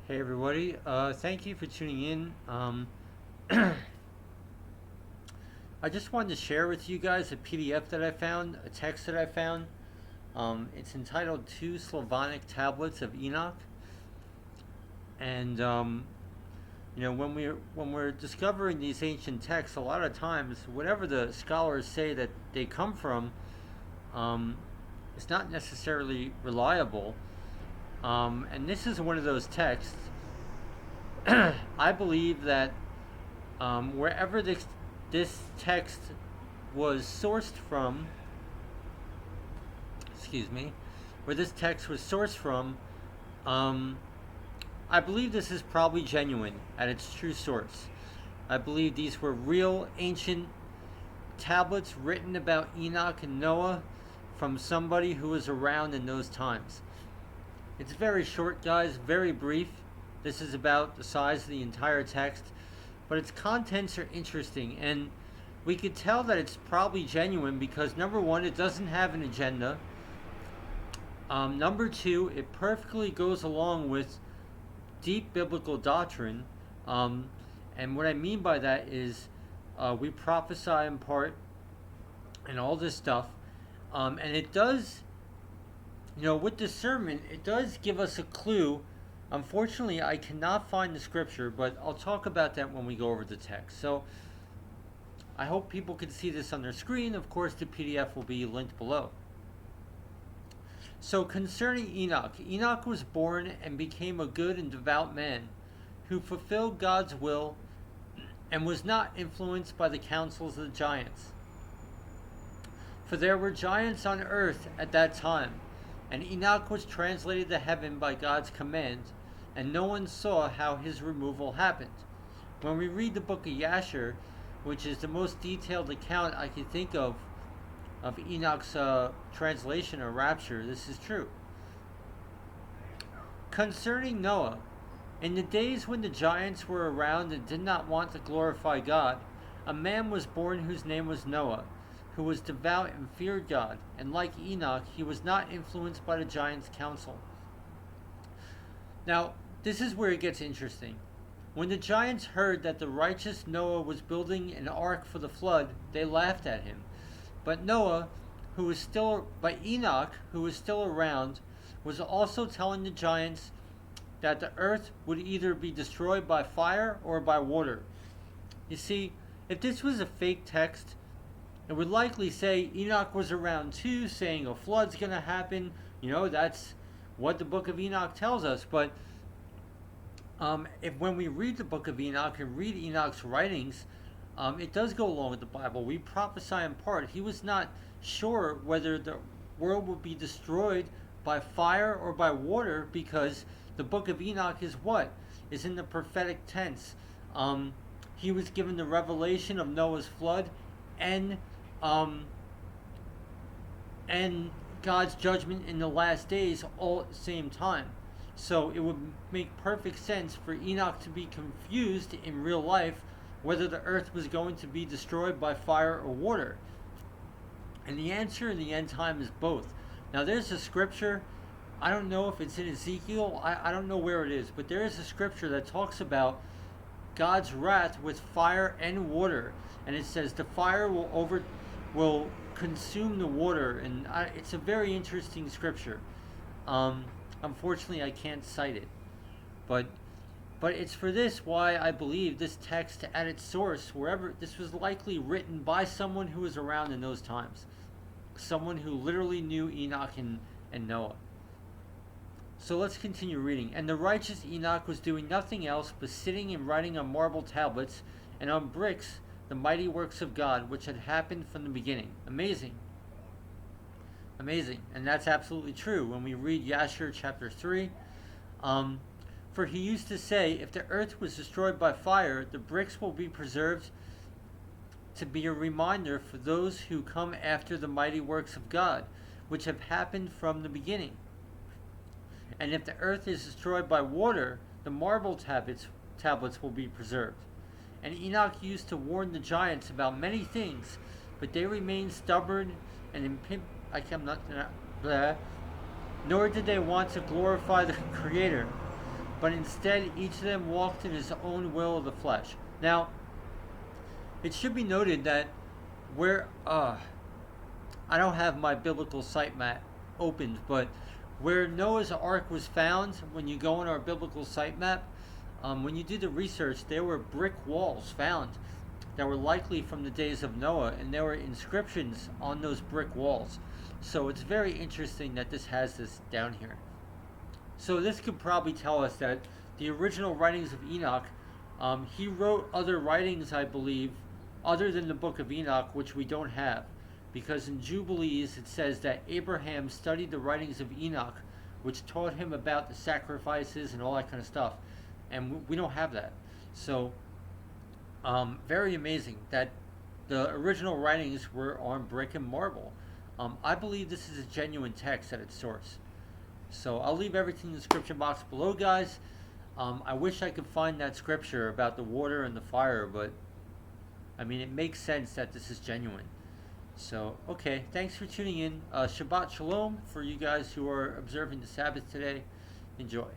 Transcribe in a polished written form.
Hey everybody, thank you for tuning in. I just wanted to share with you guys a PDF that I found, a text that I found. It's entitled Two Slavonic Tablets of Enoch. And when we're discovering these ancient texts, a lot of times, whatever the scholars say that they come from, um, it's not necessarily reliable. And this is one of those texts. I believe that wherever this text was sourced from, excuse me, where this text was sourced from, um, I believe this is probably genuine at its true source. I believe these were real ancient tablets written about Enoch and Noah from somebody who was around in those times. It's very short, guys, very brief. This is about the size of the entire text, but its contents are interesting, and we could tell that it's probably genuine because number one, it doesn't have an agenda. Number two, it perfectly goes along with deep biblical doctrine. And what I mean by that is we prophesy in part and all this stuff. And it does, with discernment, it does give us a clue. Unfortunately, I cannot find the scripture, but I'll talk about that when we go over the text. So I hope people can see this on their screen. Of course, the PDF will be linked below. So concerning Enoch, Enoch was born and became a good and devout man who fulfilled God's will and was not influenced by the counsels of the giants. For there were giants on earth at that time, and Enoch was translated to heaven by God's command, and no one saw how his removal happened. When we read the book of Yasher, which is the most detailed account I can think of Enoch's translation or rapture, this is true. Concerning Noah, in the days when the giants were around and did not want to glorify God, a man was born whose name was Noah, who was devout and feared God, and like Enoch, he was not influenced by the giants' counsel. Now, this is where it gets interesting. When the giants heard that the righteous Noah was building an ark for the flood, they laughed at him. But Enoch, who was still around, was also telling the giants that the earth would either be destroyed by fire or by water. You see, if this was a fake text, it would likely say Enoch was around too, saying a flood's going to happen. That's what the book of Enoch tells us. But if when we read the book of Enoch and read Enoch's writings, it does go along with the Bible. We prophesy in part. He was not sure whether the world would be destroyed by fire or by water because the book of Enoch is what? Is in the prophetic tense. He was given the revelation of Noah's flood and God's judgment in the last days all at the same time. So it would make perfect sense for Enoch to be confused in real life whether the earth was going to be destroyed by fire or water. And the answer in the end time is both. Now there's a scripture, I don't know if it's in Ezekiel, I don't know where it is, but there is a scripture that talks about God's wrath with fire and water. And it says the fire will consume the water. And it's a very interesting scripture. Unfortunately, I can't cite it. But it's for this why I believe this text at its source, wherever this was likely written by someone who was around in those times. Someone who literally knew Enoch and Noah. So let's continue reading. And the righteous Enoch was doing nothing else but sitting and writing on marble tablets and on bricks the mighty works of God, which had happened from the beginning. Amazing. Amazing. And that's absolutely true. When we read Yasher chapter 3, for he used to say, if the earth was destroyed by fire, the bricks will be preserved to be a reminder for those who come after the mighty works of God, which have happened from the beginning. And if the earth is destroyed by water, the marble tablets will be preserved. And Enoch used to warn the giants about many things, but they remained stubborn and nor did they want to glorify the Creator. but instead each of them walked in his own will of the flesh. Now, it should be noted that where I don't have my biblical site map opened, but where Noah's Ark was found, when you go on our biblical site map, when you do the research, there were brick walls found that were likely from the days of Noah, and there were inscriptions on those brick walls. So it's very interesting that this has this down here. So this could probably tell us that the original writings of Enoch, he wrote other writings, I believe, other than the book of Enoch, which we don't have. Because in Jubilees it says that Abraham studied the writings of Enoch, which taught him about the sacrifices and all that kind of stuff. And we don't have that. So, very amazing that the original writings were on brick and marble. I believe this is a genuine text at its source. So I'll leave everything in the description box below, guys. I wish I could find that scripture about the water and the fire, but I mean, it makes sense that this is genuine. So, okay, thanks for tuning in. Shabbat Shalom for you guys who are observing the Sabbath today. Enjoy.